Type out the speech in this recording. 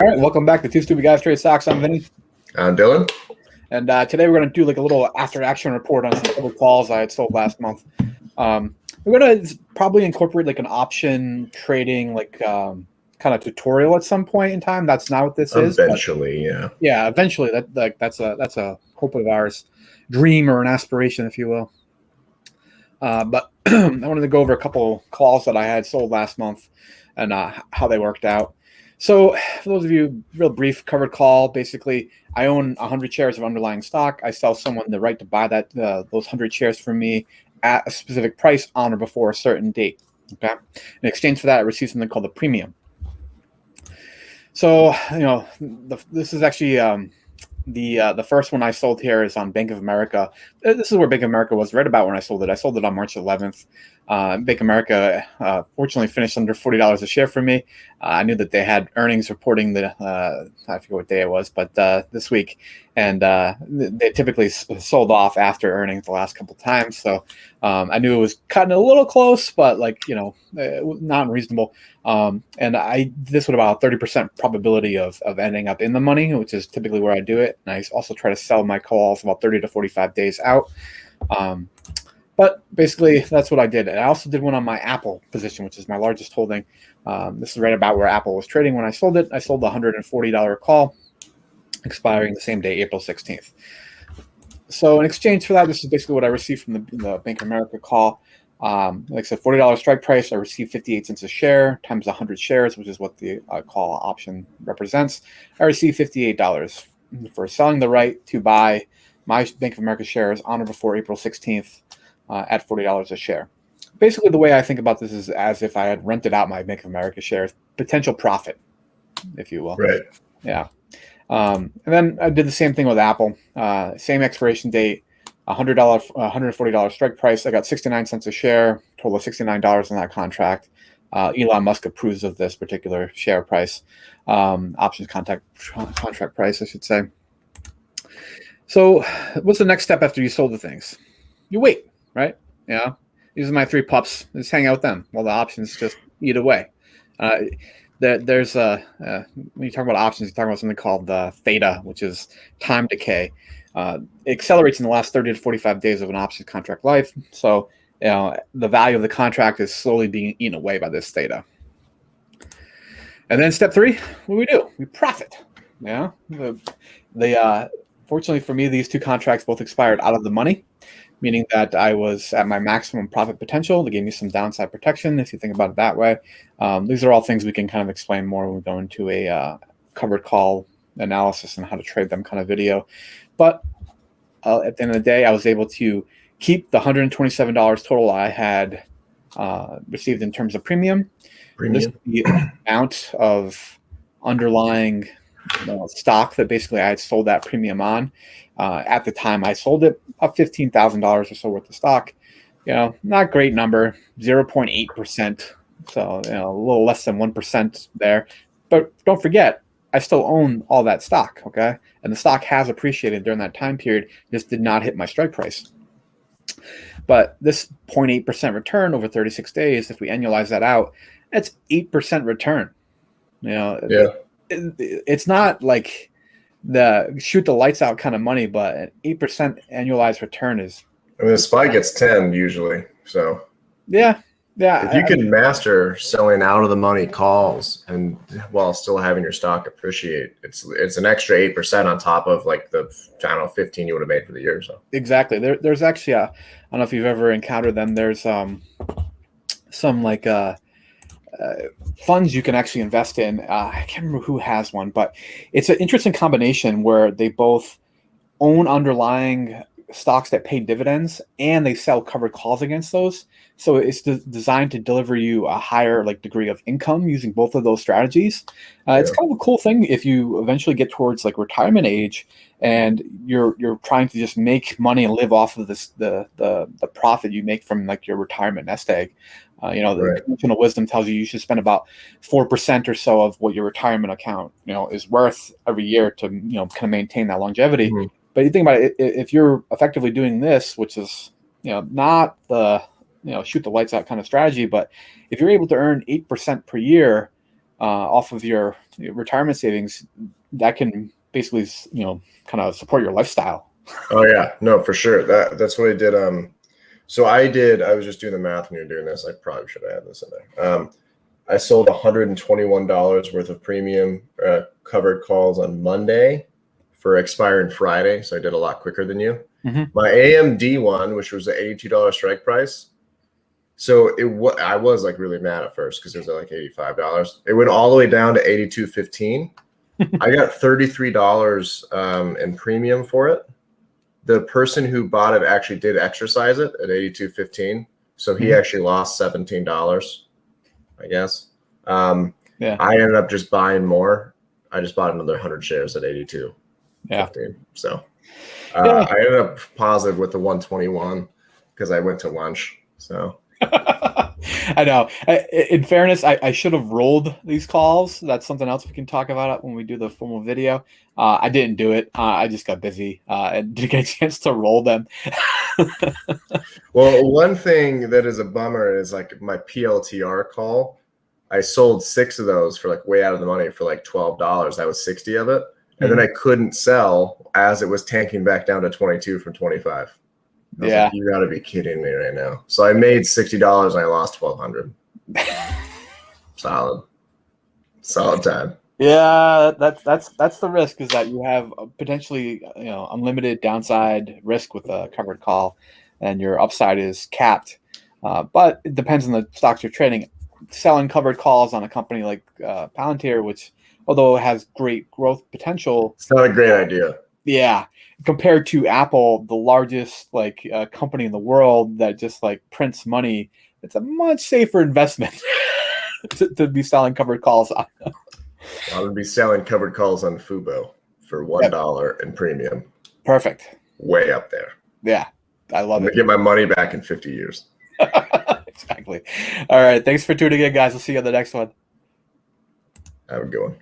All right, welcome back to Two Stupid Guys Trade Stocks. I'm Vinny, Dylan. and today we're going to do like a little after-action report on some covered calls I had sold last month. We're going to probably incorporate like an option trading kind of tutorial at some point in time. That's not what this is. Eventually, yeah. Yeah, eventually. That's a hope of ours, dream or an aspiration, if you will. But I wanted to go over a couple calls that I had sold last month and how they worked out. So for those of you, real brief covered call, basically I own 100 shares of underlying stock. I sell someone the right to buy those 100 shares from me at a specific price on or before a certain date. Okay. In exchange for that, I receive something called a premium. So, this is actually the first one I sold here is on Bank of America. This is where Bank of America was right about when I sold it. I sold it on March 11th. Bank of America fortunately finished under $40 a share for me. I knew that they had earnings reporting I forget what day it was, but this week. And they typically sold off after earnings the last couple of times. So I knew it was cutting a little close, but not unreasonable. And this would about a 30% probability of ending up in the money, which is typically where I do it. And I also try to sell my calls about 30 to 45 days out. But basically, that's what I did. And I also did one on my Apple position, which is my largest holding. This is right about where Apple was trading when I sold it. I sold the $140 call, expiring the same day, April 16th. So in exchange for that, this is basically what I received from the Bank of America call. Like I said, $40 strike price. I received 58 cents a share times 100 shares, which is what the call option represents. I received $58 for selling the right to buy my Bank of America shares on or before April 16th at $40 a share. Basically, the way I think about this is as if I had rented out my Bank of America shares, potential profit, if you will. Right. Yeah. And then I did the same thing with Apple. Same expiration date, $140 strike price. I got 69 cents a share, total of $69 on that contract. Elon Musk approves of this particular share price, options contract price, I should say. So what's the next step after you sold the things? You wait, right? Yeah. These are my three pups. Just hang out with them while the options just eat away. There's when you talk about options, you talk about something called theta, which is time decay. It accelerates in the last 30 to 45 days of an option contract life. So the value of the contract is slowly being eaten away by this theta. And then step three, what do? We profit. Yeah. Fortunately for me, these two contracts both expired out of the money, meaning that I was at my maximum profit potential. They gave me some downside protection, if you think about it that way. These are all things we can kind of explain more when we go into a covered call analysis and how to trade them kind of video. But at the end of the day, I was able to keep the $127 total I had received in terms of premium. This is the amount of underlying stock that basically I had sold that premium on. At the time I sold it, up $15,000 or so worth of stock. Not great number, 0.8%. So, a little less than 1% there. But don't forget, I still own all that stock, okay? And the stock has appreciated during that time period, just did not hit my strike price. But this 0.8% return over 36 days, if we annualize that out, that's 8% return. It's not like the shoot the lights out kind of money, but an 8% annualized return is. I mean, the SPY gets 10 usually. So yeah. If you can master selling out of the money calls and while still having your stock appreciate, it's an extra 8% on top of like the 15 you would have made for the year. So exactly. There's actually I don't know if you've ever encountered them. There's some funds you can actually invest in. I can't remember who has one, but it's an interesting combination where they both own underlying stocks that pay dividends and they sell covered calls against those. So it's designed to deliver you a higher degree of income using both of those strategies. It's kind of a cool thing if you eventually get towards retirement age and you're trying to just make money and live off of the profit you make from your retirement nest egg. The conventional wisdom tells you should spend about 4% or so of what your retirement account is worth every year to kind of maintain that longevity. Mm-hmm. But you think about it, if you're effectively doing this, which is not the shoot the lights out kind of strategy, but if you're able to earn 8% per year, off of your retirement savings, that can basically, kind of support your lifestyle. Oh yeah, no, for sure. That's what I did. So I was just doing the math when you're doing this. I probably should have had this in there. I sold $121 worth of premium covered calls on Monday for expiring Friday. So I did a lot quicker than you. Mm-hmm. My AMD one, which was the $82 strike price. So I was like really mad at first because it was at like $85. It went all the way down to $82.15. I got $33 in premium for it. The person who bought it actually did exercise it at $82.15. So he actually lost $17, I guess. Yeah. I ended up just buying more. I just bought another 100 shares at 82.15. Yeah. So I ended up positive with the 121 because I went to lunch. So I know. In fairness, I should have rolled these calls. That's something else we can talk about when we do the formal video. I didn't do it. I just got busy and didn't get a chance to roll them. Well, one thing that is a bummer is like my PLTR call. I sold 6 of those for like way out of the money for like $12. That was 60 of it. And then I couldn't sell as it was tanking back down to 22 from 25. I was like, you got to be kidding me right now. So I made $60 and I lost $1,200. Solid time. Yeah, that's the risk, is that you have potentially unlimited downside risk with a covered call, and your upside is capped. But it depends on the stocks you're trading. Selling covered calls on a company like Palantir, which, although it has great growth potential, it's not a great idea. Yeah, compared to Apple, the largest company in the world that just prints money, it's a much safer investment to be selling covered calls on. I would be selling covered calls on Fubo for $1 in premium. Perfect. Way up there. Yeah, I love it. I'm gonna get my money back in 50 years. Exactly. All right. Thanks for tuning in, guys. We'll see you on the next one. Have a good one.